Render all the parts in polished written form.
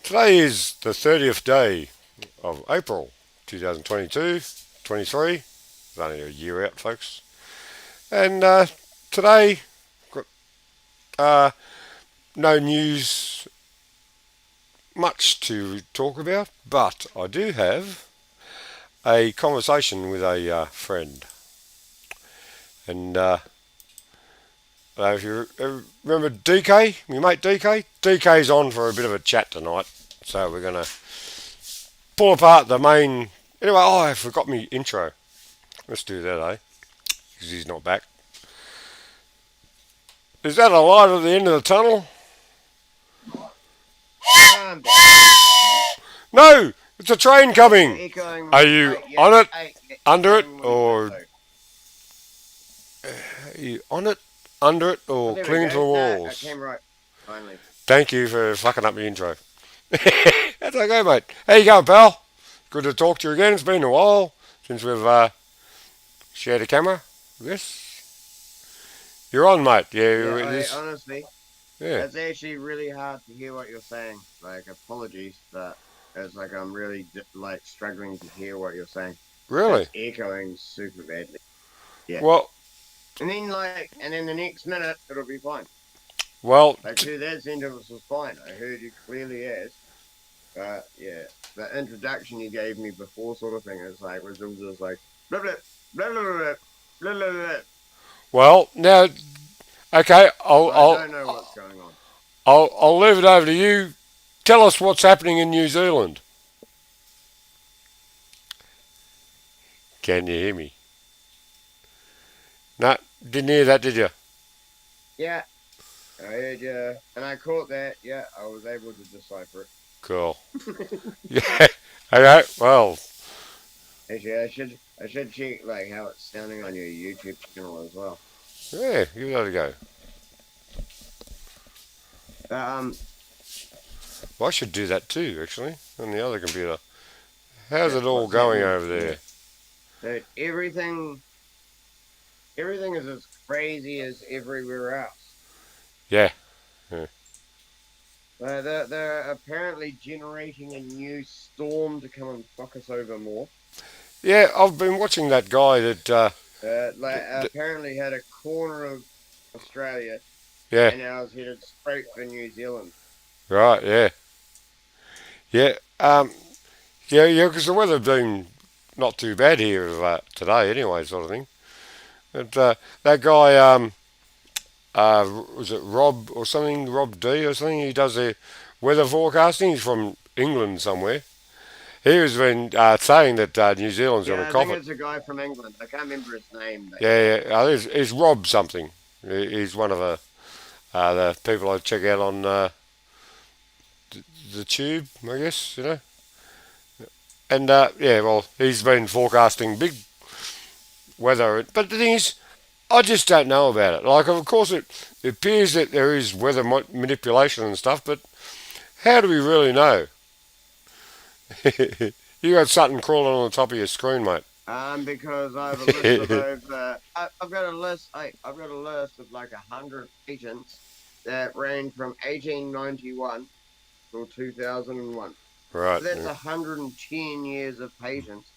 Today is the 30th day of April 2022, 23. It's only a year out, folks. And today, uh, no news much to talk about, but I do have a conversation with a friend. And if you remember DK, my mate DK, DK's on for a bit of a chat tonight. So we're going to pull apart the main. Anyway, I forgot me intro. Let's do that, eh? Because he's not back. Is that a light at the end of the tunnel? I'm back. No! It's a train coming! Echoing. Are you on it, under it, echoing or are you on it, under it, Oh, or there we clinging to go. the No, I walls? came right. Finally. Thank you for fucking up the intro. That's okay, mate. How you going, pal? Good to talk to you again. It's been a while since we've shared a camera. Yes. You're on, mate. Yeah, Yeah, this. honestly, Yeah. it's actually really hard to hear what you're saying. Like, apologies, but it's like I'm really like struggling to hear what you're saying. Really? It's echoing super badly. Yeah. Well, And then the next minute it'll be fine. well. Like, that sentence was fine. I heard you clearly as. But yeah, the introduction you gave me before, sort of thing, is like was just like blah blah blah blah blah blah blah blah. Well, now, okay. I don't know what's going on. I'll leave it over to you. Tell us what's happening in New Zealand. Can you hear me? No, didn't hear that, did you? Yeah, I heard you, and I caught that. Yeah, I was able to decipher Cool. it. Yeah. Okay. Well. Actually, I should check like how it's sounding on your YouTube channel as well. Yeah. Give that a go. Um, Well, I should do that too, actually, on the other computer. How's yeah, it all what's going happening? over Yeah, there? so everything is as crazy as everywhere else. Yeah. Yeah. They're apparently generating a new storm to come and fuck us over more. Yeah. I've been watching that guy that. Like apparently had a corner of Australia Yeah. and now is headed straight for New Zealand. Right. Yeah. Yeah. Yeah. Yeah. Because the weather's been not too bad here today, anyway, sort of thing. But that guy, was it Rob or something, Rob D or something? He does the weather forecasting. He's from England somewhere. He has been saying that New Zealand's going to Yeah, I cop think it. it's a guy from England. I can't remember his name, but yeah. Yeah, yeah. It's Rob something. He's one of the people I check out on the tube, I guess, you know. And yeah, well, he's been forecasting big weather. But the thing is, I just don't know about it. Like, of course, it appears that there is weather manipulation and stuff, but how do we really know? You got something crawling on the top of your screen, mate. Because I have a list of over. I've got a list. I've got a list of like 100 patents that range from 1891 till 2001. Right. So that's Yeah. 110 years of patents,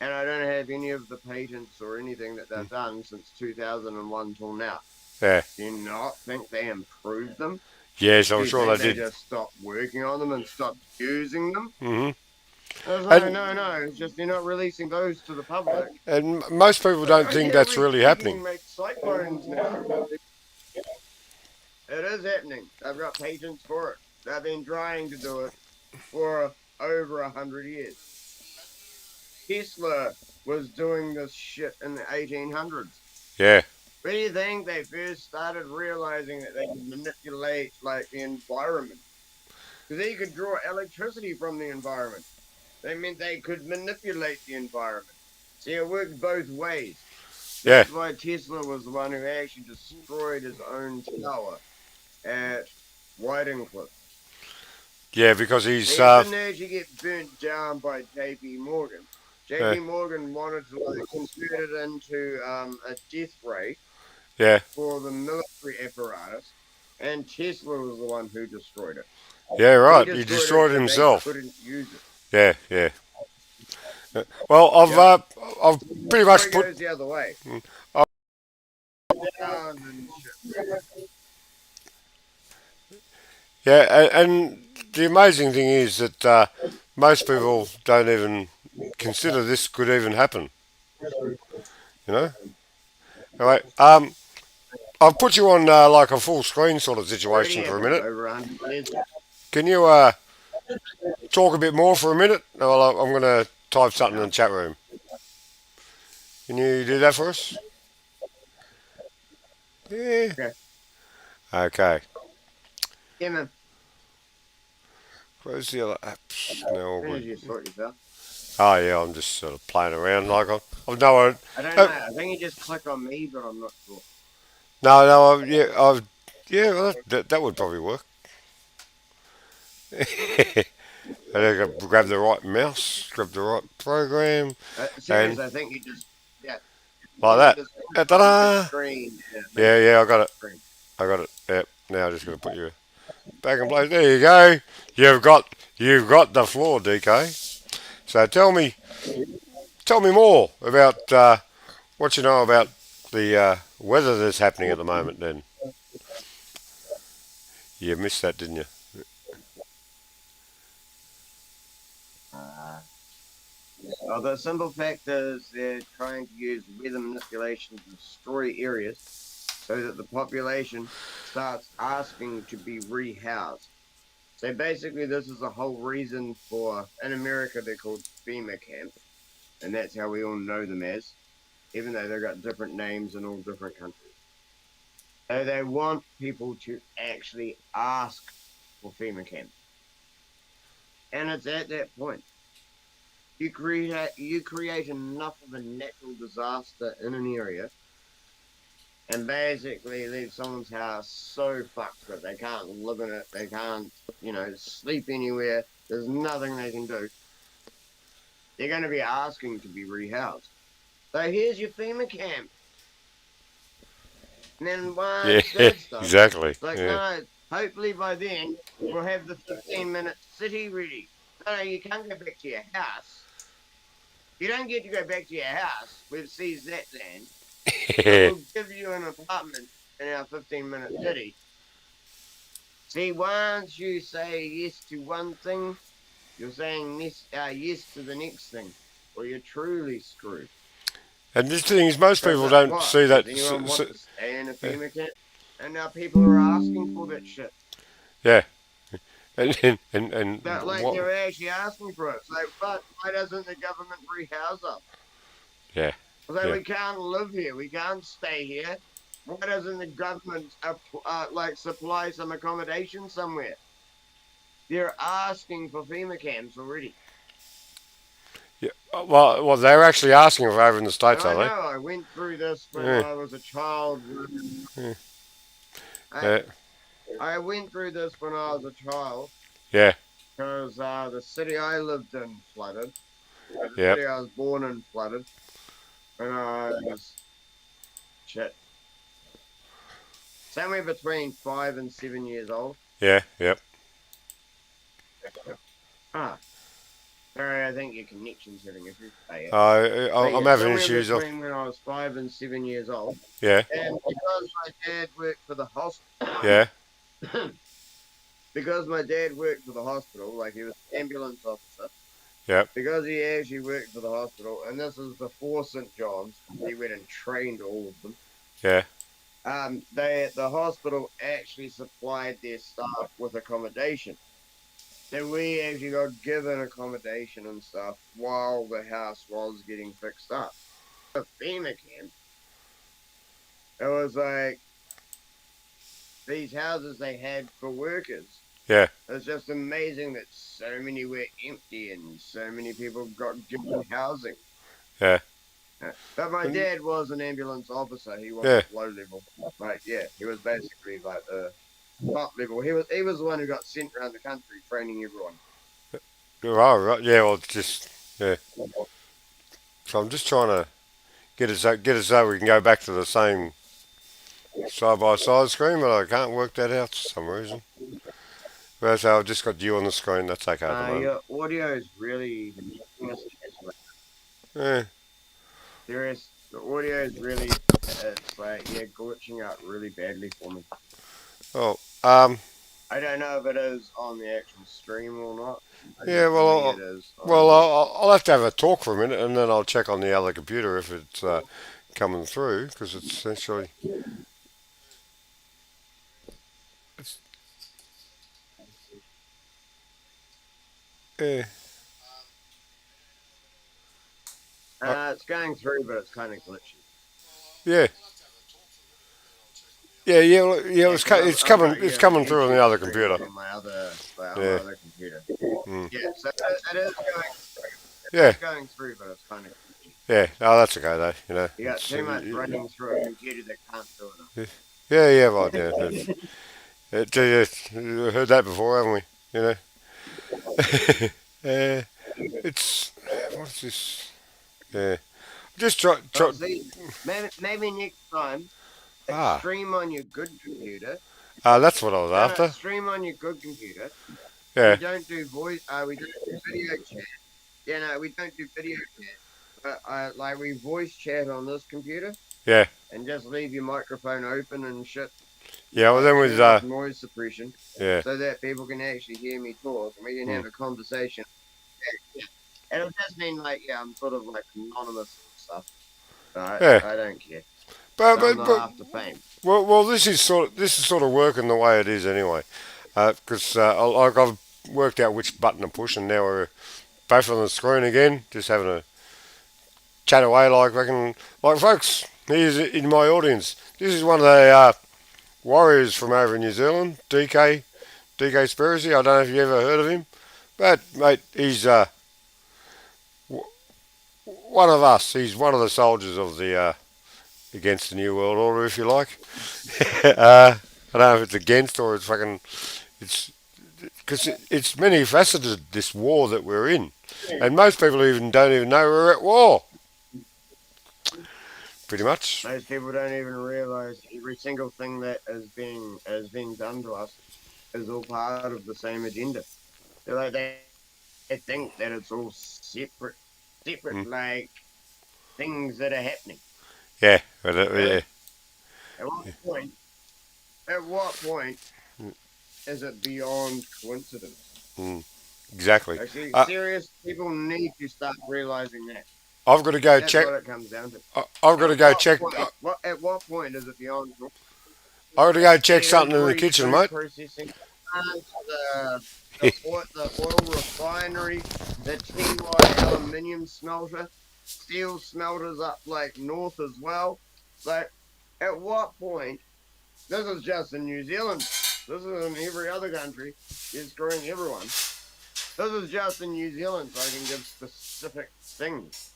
and I don't have any of the patents or anything that they've done since 2001 till now. Yeah. Do you not think they improved them? Yes, Do I'm you sure think they they did. just stopped working on them and stopped using them? Hmm. I was like, And no. It's just they're not releasing those to the public. most people Like, don't oh think yeah, that's we really we happening. can make cyclones now. It is happening. I've got patents for it. They've been trying to do it for over 100 years. Tesla was doing this shit in the 1800s. Yeah. Where do you think they first started realizing that they could manipulate like the environment? Because they could draw electricity from the environment. They meant they could manipulate the environment. See, it worked both ways. Yeah. That's why Tesla was the one who actually destroyed his own tower at Whitingcliffe. Yeah, because he's He didn't actually get burnt down by J.P. Morgan. uh, J.P. Morgan wanted to like convert it into a death ray yeah. for the military apparatus, and Tesla was the one who destroyed it. Yeah, He right. He destroyed it destroyed so they himself. couldn't use it. Yeah, yeah. Well, Yep. I've pretty Story much put. goes the other way. I, Down and shit. yeah, and the amazing thing is that most people don't even consider this could even happen. You know. Anyway, I'll put you on like a full screen sort of situation Already for a happened minute. over 100 years. Can you talk a bit more for a minute? Well, I'm going to type something in the chat room. Can you do that for us? Yeah. Okay. Okay. Yeah, man. Close the other apps. No, all Finish good. you sort yourself. Oh yeah, I'm just sort of playing around like I've no, I don't know. uh, I think you just click on me, but I'm not sure. no, yeah, well, that would probably work. I think I grab the right mouse, grab the right program, Serious, and I think you just, yeah, like you that. just click the Ta-da! screen and it makes Yeah, it yeah, I a got it. screen. I got it. Yep. Now I'm just gonna put you back in place. There you go. You've got the floor, DK. So tell me more about what you know about the weather that's happening at the moment. Then you missed that, didn't you? Uh, well, the simple fact is they're trying to use weather manipulation to destroy areas so that the population starts asking to be rehoused. So basically, this is the whole reason for, in America, they're called FEMA camps, and that's how we all know them as, even though they've got different names in all different countries. So they want people to actually ask for FEMA camps. And it's at that point. You create enough of a natural disaster in an area and basically leave someone's house so fucked that they can't live in it, they can't, sleep anywhere, there's nothing they can do. They're going to be asking to be rehoused. So here's your FEMA camp. And then Yeah, once that's done, exactly. it's like, Yeah, no, hopefully by then we'll have the 15-minute city ready. No, you can't go back to your house. You don't get to go back to your house. We've seized that land. But we'll give you an apartment in our 15-minute city. See, once you say yes to one thing, you're saying yes to the next thing, or you're truly screwed. and this thing is, most Because people don't what? see that. Does anyone want to stay in a FEMA camp? And now people are asking for that shit. Yeah, and That like what? they're actually asking for it. So, but why doesn't the government rehouse us? Yeah, Like yeah. we can't live here. We can't stay here. Why doesn't the government like supply some accommodation somewhere? They're asking for FEMA camps already. Yeah. Well, they're actually asking for over in the And states, I are know I went through this they? when Yeah, I was a child. yeah, I, yeah, I went through this when I was a child yeah. because the city I lived in flooded. The Yep. city I was born in flooded. And I was shit. Somewhere between 5 and 7 years old. Yeah, yep. Ah, sorry, I think your connection's having issues. Oh, yeah. So I'm yeah, having somewhere issues. Of between when I was 5 and 7 years old. Yeah, And because my dad worked for the hospital, yeah, because my dad worked for the hospital, like he was an ambulance officer, yep, because he actually worked for the hospital, and this is before St. John's, he went and trained all of them. yeah, The hospital actually supplied their staff with accommodation. So we actually got given accommodation and stuff while the house was getting fixed up. The FEMA camp, it was like these houses they had for workers. yeah, It's just amazing that so many were empty and so many people got given housing. yeah, But my and- dad was an ambulance officer. He yeah. wasn't low level. Like, yeah, he was basically like the top level. He was the one who got sent around the country training everyone. Right, right. Yeah, well, just yeah. So I'm just trying to get us so we can go back to the same side by side screen, but I can't work that out for some reason. So I've just got you on the screen. That's okay at the moment. Your audio is really Yeah. serious. The audio is really, it's like, yeah, glitching out really badly for me. Oh. I don't know if it is on the actual stream or not, but Yeah. for Well. me it is Well, on. I'll have to have a talk for a minute, and then I'll check on the other computer if it's coming through, because it's essentially. It's, yeah. Uh, It's going through, but it's kind of glitchy. yeah. Yeah. Yeah. Yeah. Yeah, because It's I'm coming. not It's using coming through on the YouTube other streaming computer. on my other, like, on my Yeah. other computer. Mm. Yeah, so it is going, it Yeah. is going through, but it's kind of glitchy. Yeah. Oh, that's okay though. You know. You got It's. too much running through a computer that can't do Yeah. Yeah. Yeah. Right. Yeah. enough. We've heard that before, haven't we? You know. It's what's this? Yeah. Just try. Well, see, maybe next time, Ah. stream on your good computer. That's what I was No, no, after. stream on your good computer. We Yeah. don't do voice. We don't do video chat. Yeah, no, we don't do video chat. But like we voice chat on this computer, Yeah. and just leave your microphone open and shit. Yeah. Well, then with Turn off noise suppression, yeah. so that people can actually hear me talk, and we can Mm. have a conversation. Yeah, yeah. It'll just mean like, yeah, I'm sort of like anonymous and stuff. Yeah. I don't care. But I'm but not but after fame. well, this is sort of working the way it is anyway. Because like I've worked out which button to push, and now we're both on the screen again, just having a chat away like fucking like folks. Here's in my audience. This is one of the warriors from over in New Zealand, DK Spiracy. I don't know if you ever heard of him, but mate, he's w- one of us. He's one of the soldiers of the against the New World Order, if you like. I don't know if it's against or it's fucking. It's because it's many faceted, this war that we're in, and most people even don't even know we're at war. Pretty much. Most people don't even realize every single thing that is being done to us is all part of the same agenda. They're like they think that it's all separate Mm. like things that are happening. Yeah, but, yeah, Really? At what point? At what point is it beyond coincidence? mm, exactly. Actually, Uh, serious people need to start realizing that. I've got to go That's check. what it comes down to. I've got to At go what check. point? At what point is it beyond? I've got to go check something in the Every kitchen, food mate. processing plant, the oil refinery, the TY aluminium smelter, steel smelters up like north as well. Like, at what point? This is just in New Zealand. This is in every other country. It's screwing everyone. This is just in New Zealand, so I can give specific things.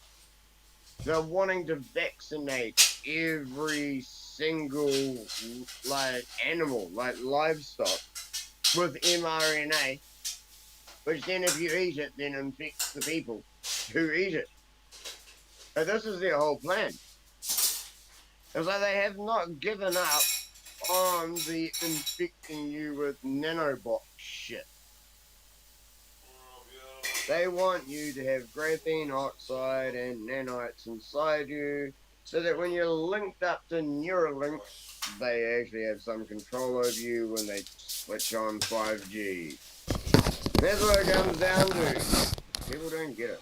They're wanting to vaccinate every single like animal, like livestock, with mRNA, which then if you eat it, then infects the people who eat it. So this is their whole plan. It's like they have not given up on the infecting you with nanobot shit. They want you to have graphene oxide and nanites inside you so that when you're linked up to Neuralink, they actually have some control over you when they switch on 5G. That's what it comes down to. People don't get it.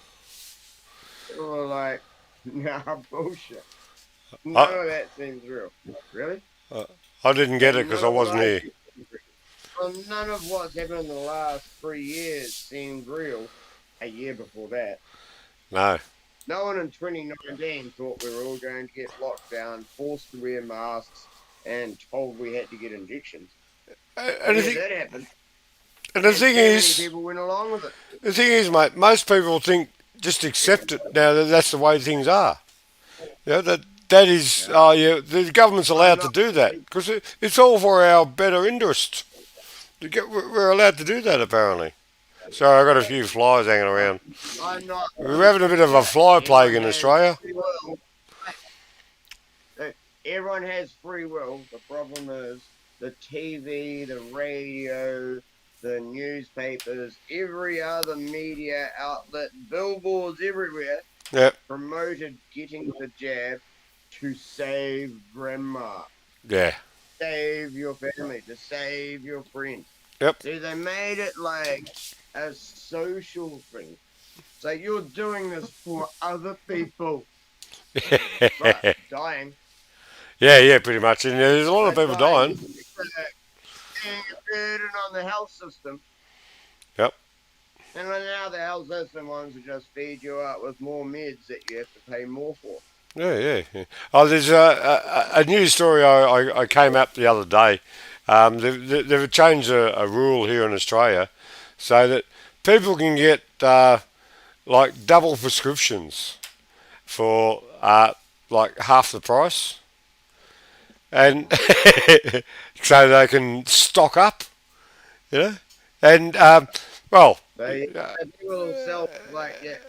People are like, nah, bullshit. I, None of that seems real. Really? I didn't get Like, it because none I of what wasn't I here. see seems real. Well, none of what's happened in the last 3 years seemed real. A year before that. No. No one in 2019 thought we were all going to get locked down, forced to wear masks, and told we had to get injections. But And the yeah, thing, that happened, and and too many people went along with it. the thing is, mate, most people think just accept it now that that's the way things are. You know, that is, Yeah, yeah, the government's I'm allowed to not. do that because it's all for our better interest. We're allowed to do that apparently. So I got a few flies hanging I'm, around. I'm not We're against having a bit of a that. fly plague Everyone in has Australia. free will. Everyone has free will. The problem is the TV, the radio, the newspapers, every other media outlet, billboards everywhere Yep. promoted getting the jab to save grandma, Yeah. save your family, to save your friends. Yep. See, they made it like a social thing. So you're doing this for other people, but dying, Yeah, yeah, pretty much. And there's a lot of people dying dying. is being a burden on the health system. Yep. And now the health system wants to just feed you out with more meds that you have to pay more for. Yeah, yeah, yeah. Oh, there's a news story I came up the other day. They've changed a rule here in Australia so that people can get like double prescriptions for like half the price, and so they can stock up, you know. And well, They uh, people will sell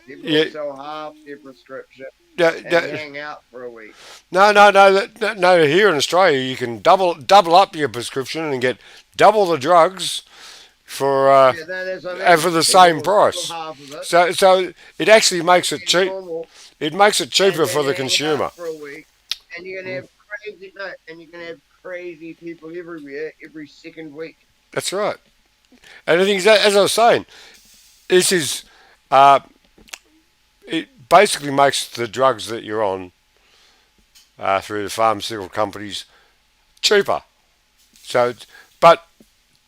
people will yeah, sell half their prescription yeah, and yeah. hang out for a week. No, no, no, no. Here in Australia, you can double up your prescription and get double the drugs for Yeah, that's what I and mean. for the People same will sell price. half of it, So it actually makes it pay cheap. normal, It makes it and cheaper for then the hang out consumer. for a week. And you're gonna Mm. have crazy no, and you're gonna have crazy people everywhere every second week. That's right. And the thing is, as I was saying, this is uh, it basically makes the drugs that you're on through the pharmaceutical companies cheaper. So, but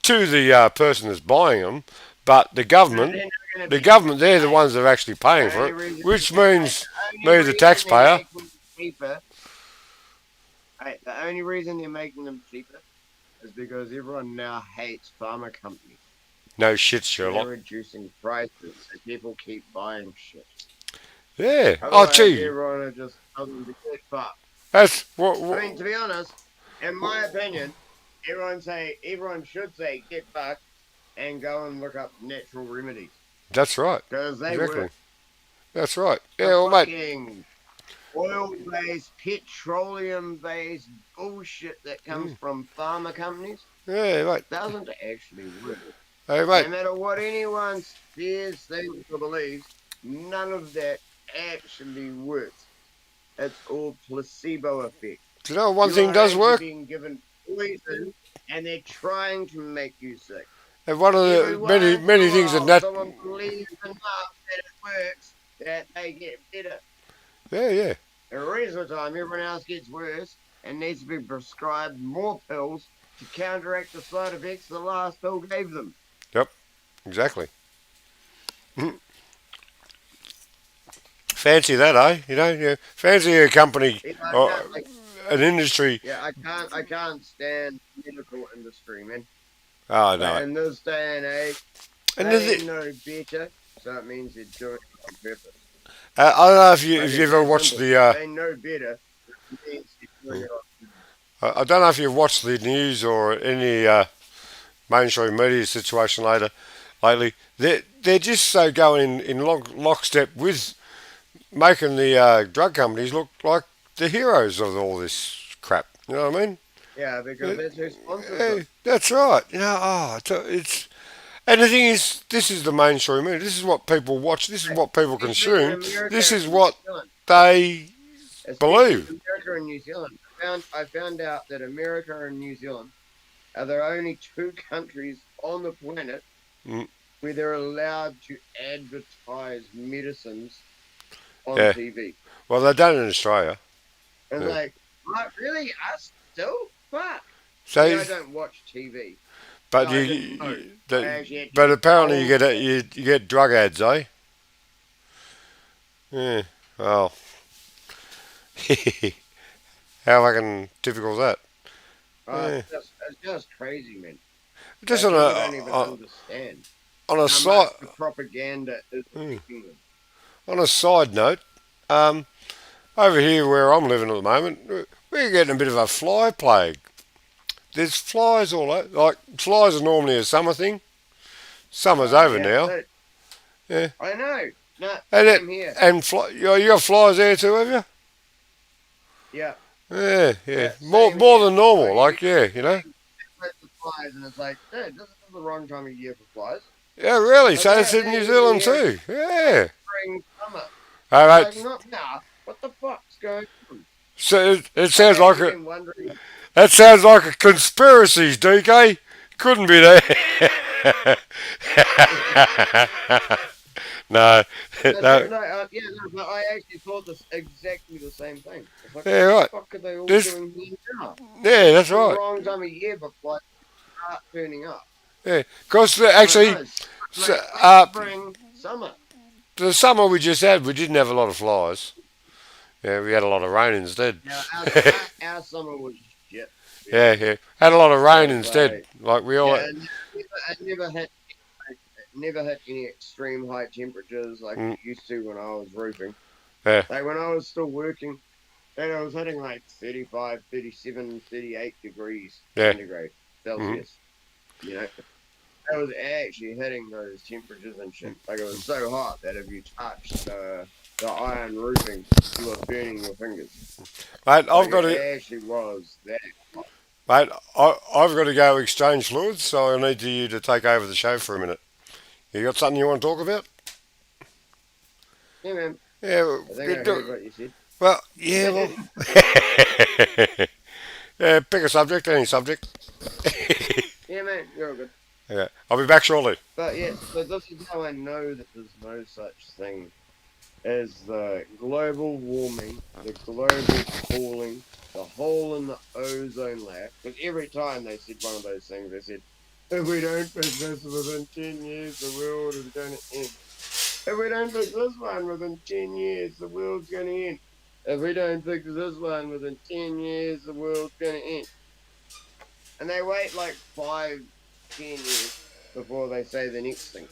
to the person that's buying them, but the No, government, they're not gonna the be government, they're the paid. ones that are actually The paying for only it, reason which the means only me, the reason they're taxpayer. making them cheaper, the only reason they're making them cheaper is because everyone now hates pharma companies. No shit, So they're Sherlock. reducing prices so people keep buying shit. Yeah. Oh, Otherwise, gee, everyone will just tell them to get fucked. that's I mean, to be honest, in my opinion, everyone should say get fucked and go and look up natural remedies that's right. because they Exactly. work. That's right. Yeah, The well, mate. fucking oil-based, petroleum-based bullshit that comes Mm, from pharma companies yeah, mate. doesn't actually work. Hey, No mate. matter what anyone says, thinks, or believes, none of that actually works. It's all placebo effect. Do you know one You thing are does actually work? being given poison and they're trying to make you sick. And one of Every the many once in a many things that while, nat. someone believes enough that it works that they get better. Yeah, yeah. The rest of the time, everyone else gets worse and needs to be prescribed more pills to counteract the side effects the last pill gave them. Yep. Exactly. Mhm. Fancy that, eh? You know, yeah. Fancy a company Yeah, or an industry. I can't stand the medical industry, man. Oh no. Like in this day and age, And the they thi- know better, so it means they're doing it on purpose. I don't know if Like you it's ever that watched simple. the. They know better, it means they're doing it on purpose. I don't know if you've watched the news or any mainstream media situation lately. They're just so going in lockstep with making the drug companies look like the heroes of all this crap. You know what I mean? Yeah, because that's who sponsors them. Hey, that's right. You know, it's and the thing is, this is the mainstream media. This is what people watch. This is what people Especially in consume. America This is and New what Zealand. they Especially believe. in America and New Zealand. I found out that America and New Zealand are the only two countries on the planet Mm, where they're allowed to advertise medicines on yeah. TV. Well, they've done it in Australia. And Yeah. like, what, really? Us still? Fuck. So, See, I don't watch TV. So but I didn't know. I actually had to but get apparently told. you get drug ads, eh? Yeah. Well, how fucking typical is that? Yeah. It's just crazy, man. Just Like, people don't even understand on a how much side the propaganda is mm, affecting them. on a side note, um, over here where I'm living at the moment, we're getting a bit of a fly plague. There's flies all over. Like flies are normally a summer thing. Summer's over Yeah, now. Yeah. I know. No, And same here. you got flies there too, have you? Yeah, Yeah, yeah. yeah, More same more here. than normal. Like, Like yeah, you know. the flies, and it's like, dude, this is the wrong time of year for flies. Yeah, really. Like So it's in they New usually Zealand hit too. late Yeah. spring, summer. All Like right. not now. What the fuck's going on? So it I've sounds like actually a been wondering. that sounds like a conspiracy, DK. Couldn't be there. No, no. No, yeah, no, but I actually thought this exactly the same thing. It's like, Yeah, what the right. fuck are they all This. doing here now? Yeah, This is that's the right. wrong time of year for flies to start turning up. Yeah, because But no, actually, it's s- late uh, spring, summer. the summer we just had, we didn't have a lot of flies. Yeah, we had a lot of rain instead. Now, our summer was shit, to be Yeah, honest. yeah. Had a lot of It rain was instead. like, Like we all. yeah, it never hit, it never hit any extreme high temperatures like Mm, it used to when I was roofing. yeah, Like when I was still working, and I was hitting like 35, 37, 38 degrees yeah. centigrade Mm, Celsius. You know, I was actually hitting those temperatures and shit. Like it was so hot that if you touched the iron roofing, you were burning your fingers. mate, Like I've got it to, actually was that hot. mate, I've got to go exchange fluids, so I need you to take over the show for a minute. You got something you want to talk about? Yeah, man. Yeah, I think I heard what you said. well, yeah, well, yeah. Pick a subject, any subject. Yeah, man, you're all good. Yeah, I'll be back shortly. But yeah, so this is how I know that there's no such thing as the global warming, the global cooling, the hole in the ozone layer. Because every time they said one of those things, they said, if we don't fix this within 10 years, the world is going to end. If we don't fix this one within 10 years, the world's going to end. If we don't fix this one within 10 years, the world's going to end. And they wait like 5, 10 years before they say the next thing.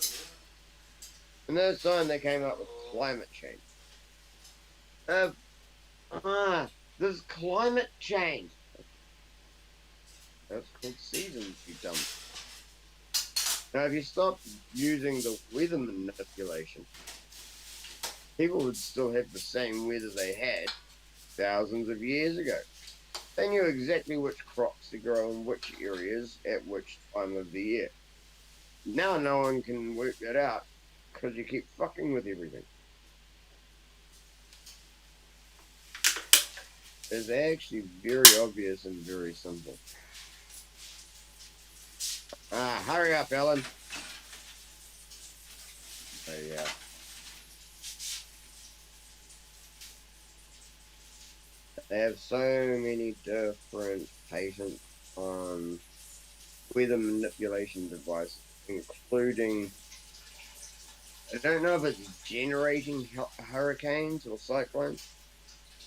And this time they came up with climate change. Uh, there's climate change. That's called seasons, you dumb. Now, if you stop using the weather manipulation, people would still have the same weather they had thousands of years ago. They knew exactly which crops to grow in which areas at which time of the year. Now no one can work that out because you keep fucking with everything. It's actually very obvious and very simple. Hurry up, Ellen. So yeah. They have so many different patents on weather manipulation devices, including I don't know if it's generating hurricanes or cyclones,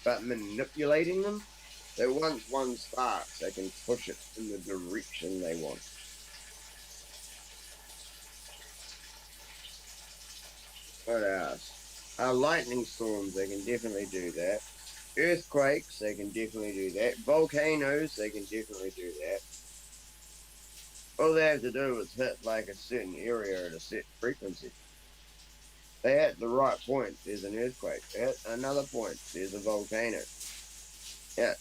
but manipulating them. So once one starts, they can push it in the direction they want. What else? Lightning storms, they can definitely do that. Earthquakes, they can definitely do that. Volcanoes, they can definitely do that. All they have to do is hit like a certain area at a certain frequency. They hit the right point, there's an earthquake. They hit another point, there's a volcano. Yeah,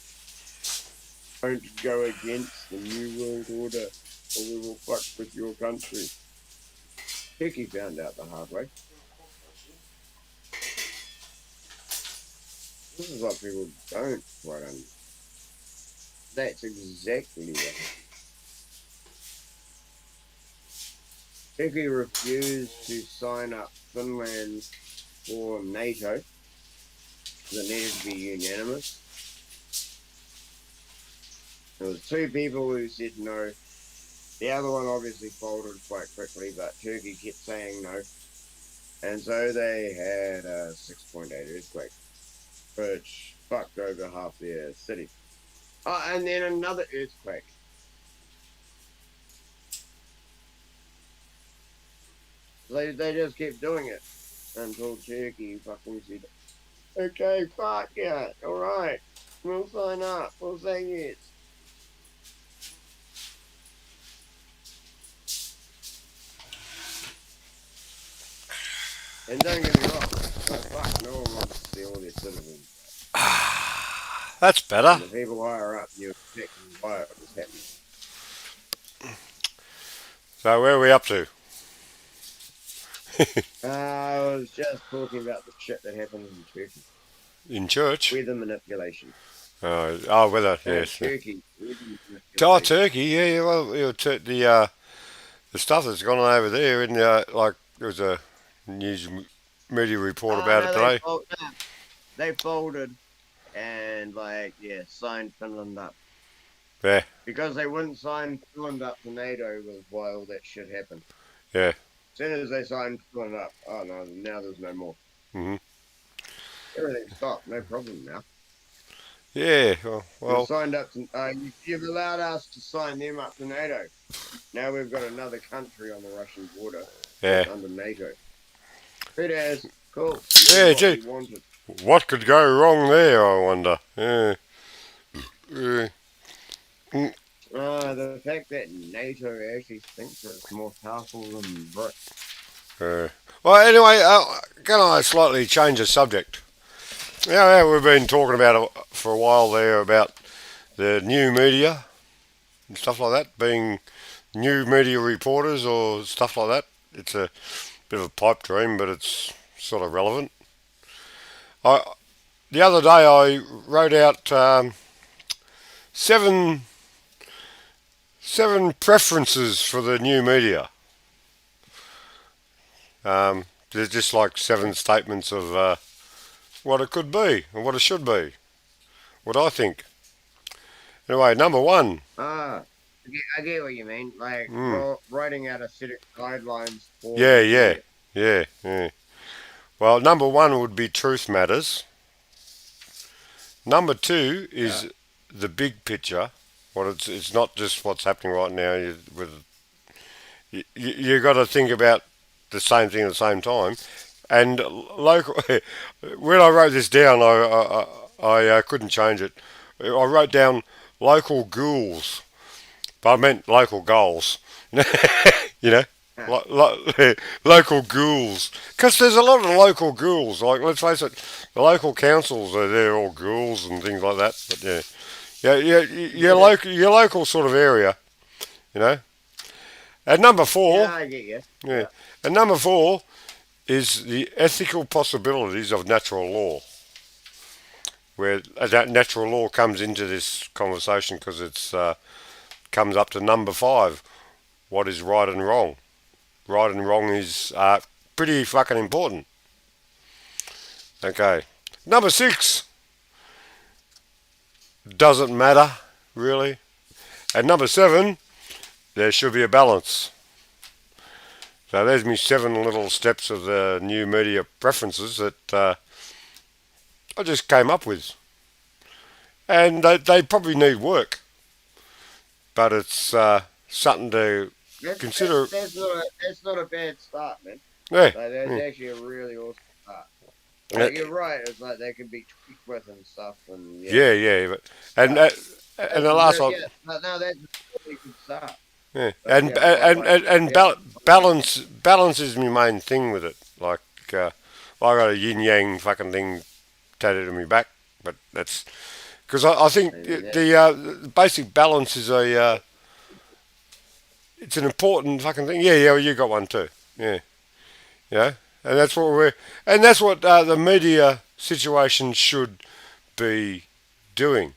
don't go against the New World Order or we will fuck with your country. Turkey found out the hard way. This is what people don't quite understand. That's exactly what Turkey refused to sign up Finland for NATO because it needed to be unanimous. There was two people who said no. The other one obviously folded quite quickly, but Turkey kept saying no. And so they had a 6.8 earthquake, which fucked over half their city. Oh, and then another earthquake. They just kept doing it until Turkey fucking said, okay, fuck yeah, alright, we'll sign up, we'll say yes. And don't get me wrong, but fuck, no one wants to see all their citizens. That's And better. the people higher up knew exactly why it was happening. So where are we up to? I was just talking about the shit that happens in Turkey. In church? Weather manipulation. Weather, No, yes. Yeah. Turkey. Weather Oh, manipulation. Turkey, yeah, well, the stuff that's gone on over there, and like there was a news media report Oh about it no, today. no, they folded and like yeah, signed Finland up Yeah, because they wouldn't sign Finland up to NATO was why all that shit happened. yeah, As soon as they signed Finland up, oh no, now there's no more. hmm Everything stopped, no problem now. yeah. You've Well, signed up to, you've allowed us to sign them up to NATO. Now we've got another country on the Russian border yeah, that's under NATO. It is cool. You did yeah. what Gee, you wanted. what could go wrong there? I wonder. Yeah, yeah. Mm, The fact that NATO actually thinks it's more powerful than Britain. yeah. Well, anyway, can I slightly change the subject? Yeah, we've been talking about it for a while there about the new media and stuff like that, being new media reporters or stuff like that. It's a bit of a pipe dream, but it's sort of relevant. I The other day I wrote out seven seven preferences for the new media. There's just like seven statements of what it could be and what it should be. What I think. Anyway, number one. Ah, I get what you mean. Like Mm, writing out a set of guidelines for the yeah, yeah, media. yeah. Well, number one would be truth matters. Number two Yeah. is the big picture. What it's not just what's happening right now. You got to think about the same thing at the same time. And local, when I wrote this down, I couldn't change it. I wrote down local ghouls, but I meant local goals. You know, local ghouls. Because there's a lot of local ghouls. Like, let's face it, the local councils they're all ghouls and things like that. But your local sort of area. You know. And number Yeah, four, I get you. yeah, Yeah. and number four is the ethical possibilities of natural law, where that natural law comes into this conversation because it's comes up to number five. What is right and wrong? Right and wrong is pretty fucking important. Okay. Number six doesn't matter really, and number seven there should be a balance. So there's me seven little steps of the new media preferences that I just came up with, and they probably need work, but it's something to consider. That's not a bad start, man. Yeah, Like that's mm, actually a really awesome start. yeah, Like you're right. It's like they can be tweaked with and stuff, and yeah. yeah. But, and But and the last one, yeah, but no, that's a really good start. yeah, But yeah, yeah, balance is my main thing with it. Like I got a yin yang fucking thing tattooed on my back, but that's because I think maybe that. the basic balance is a it's an important fucking thing. Yeah, well, you got one too. Yeah, yeah, and that's what the media situation should be doing.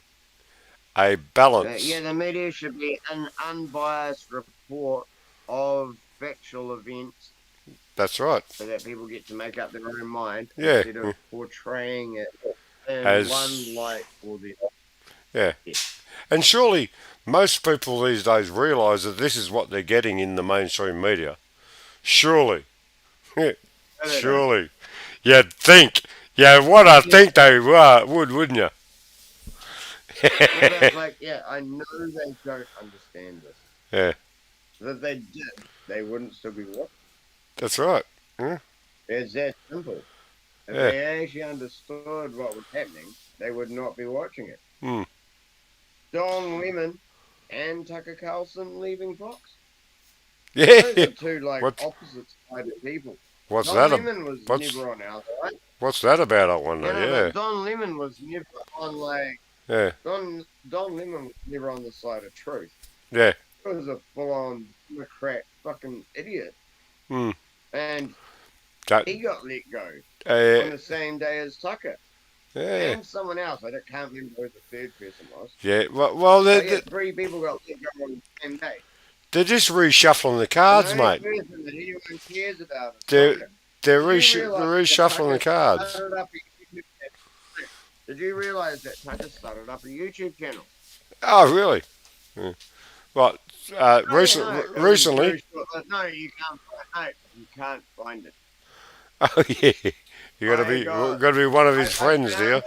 A Yeah, balance. the media should be an unbiased report of factual events That's right. so that people get to make up their own mind Yeah, instead of portraying it in one as light or the yeah, other. and surely most people these days realise that this is what they're getting in the mainstream media. Surely, No, they don't. surely, you'd think. Yeah, what I Yeah, think they would, wouldn't you? no, but like, yeah, I know they don't understand this. Yeah, If they did, they wouldn't still be watching. that's right. Yeah, It's that simple. If yeah, they actually understood what was happening, they would not be watching it. mm. Don Lemon and Tucker Carlson leaving Fox. Yeah. Those are two like What opposite sided people. what's Don that? Lemon was What's never on our side. what's that about? I wonder. No, no, but Yeah, Don Lemon was never on like yeah, Don Lemon was never on the side of truth. yeah, He was a full on Democrat fucking idiot. Hmm. And That, he got let go uh, on the same day as Tucker yeah. and someone else. Can't remember who the third person was. Yeah. Well, But yeah, three people got let go on the same day. they're just reshuffling the And the cards, only mate. person that anyone cares about is They're Tucker. they're, Did you they're realize that reshuffling the Tucker cards. started up a YouTube channel? Did you realize that Tucker started up a YouTube channel? Oh, really? Yeah. Well, Oh yeah, no, it was recently. very short. No, you can't find. No, you can't find it. Oh yeah. You I got got. to be one of his I friends, do found you? it.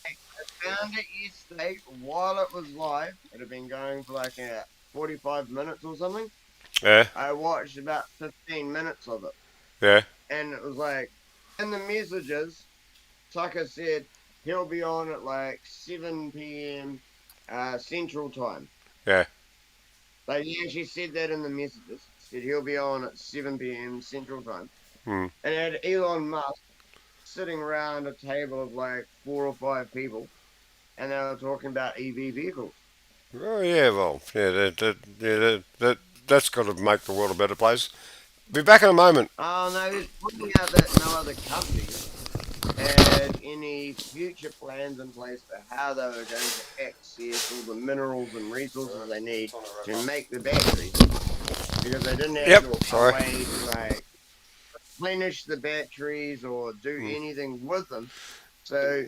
I found it yesterday while it was live. It had been going for like 45 minutes or something. Yeah. I watched about 15 minutes of it, Yeah. and it was like in the messages, Tucker said he'll be on at like 7 p.m. Central Time. Yeah. Like he actually said that in the messages. Said he'll be on at 7 p.m. Central Time. Hmm. And it had Elon Musk sitting around a table of like 4 or 5 people, and they were talking about EV vehicles. Oh yeah. Well, yeah. That's got to make the world a better place. Be back in a moment. Oh no, he was pointing out that no other countries had any future plans in place for how they were going to access all the minerals and resources they need to make the batteries because they didn't have Yep. a Sorry. way to like replenish the batteries or do Hmm. anything with them. So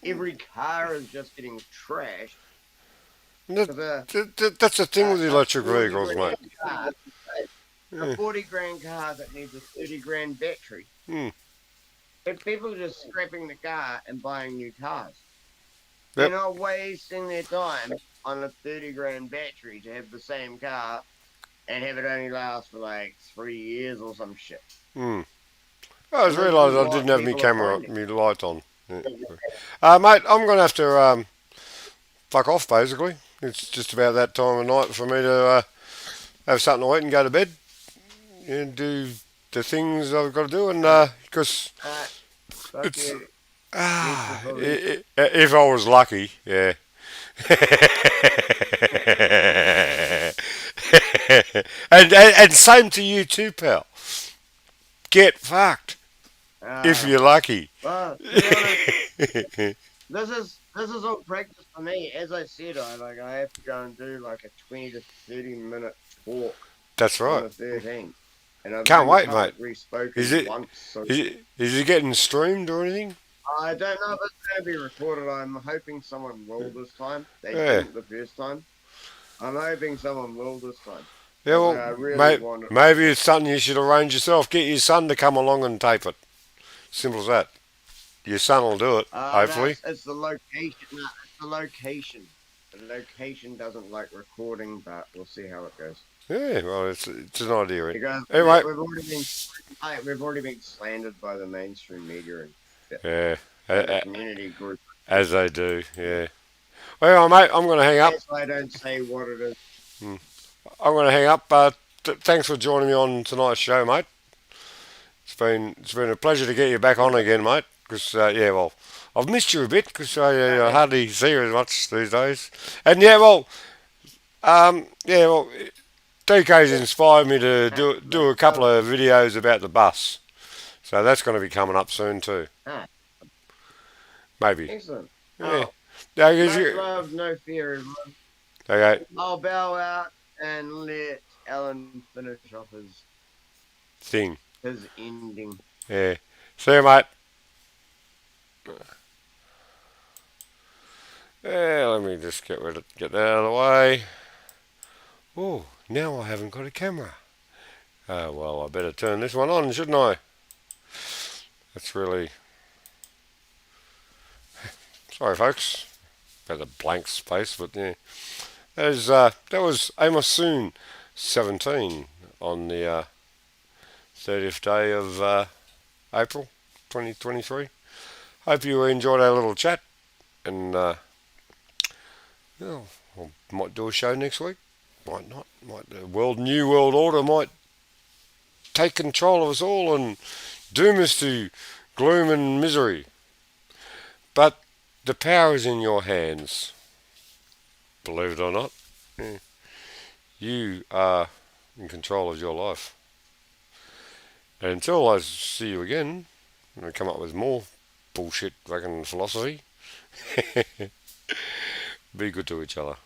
every car is just getting trashed. That, Because that's the thing with a electric 40 vehicles, mate. grand car, a Yeah. 40 grand car that needs a 30 grand battery. Hmm. If people are just scrapping the car and buying new cars, they're Yep. not wasting their time on a 30 grand battery to have the same car and have it only last for like 3 years or some shit. Hmm. I And just this is realised I what didn't have my people are camera, finding. my light on. Yeah. Mate, I'm going to have to fuck off, basically. It's just about that time of night for me to have something to eat and go to bed and do the things I've got to do. And Uh, because fuck it's you. You should probably. if I was lucky, yeah. And same to you too, pal. Get fucked if Uh, you're lucky. well, to be honest, this is all practice for me. As I said, I have to go and do like a 20 to 30 minute talk That's on right. the 13th, and I've Can't only wait, mate. publicly Is spoken it once, so is it getting streamed or anything? I don't know if it's going to be recorded. I'm hoping someone will this time. They Yeah. didn't the first time. I'm hoping someone will this time Yeah, because well, I really want it. maybe it's something you should arrange yourself. Get your son to come along and tape it. Simple as that. Your son will do it, No, hopefully. it's the location. No, it's the location. The location doesn't like recording, but we'll see how it goes. Yeah, well, it's an idea. Because Anyway, we've already been slandered by the mainstream media yeah, and the community group. as they do, yeah. Well, mate, I'm going to hang up. Yes, I don't say what it is. I'm going to hang up. Thanks for joining me on tonight's show, mate. It's been a pleasure to get you back on again, mate. Because yeah, well, I've missed you a bit because I hardly see you as much these days. And yeah, well, DK's inspired me to do a couple of videos about the bus. So that's going to be coming up soon too. Ah, Maybe. excellent. Yeah. Oh, Yeah, no love, no fear, everyone. okay. I'll bow out and let Alan finish off Thing. his ending. Yeah. See you, mate. Yeah, let me just get that out of the way. Oh, now I haven't got a camera. Well, I better turn this one on, shouldn't I? That's really... Sorry, folks. About the blank space, but yeah. That was Amos Sewnsence, 17, on the 30th day of April 2023. Hope you enjoyed our little chat, and well, I might do a show next week. Might not. Might the new world order might take control of us all and doom us to gloom and misery. But the power is in your hands, believe it or not. Yeah. You are in control of your life. And until I see you again, and come up with more bullshit fucking philosophy, be good to each other.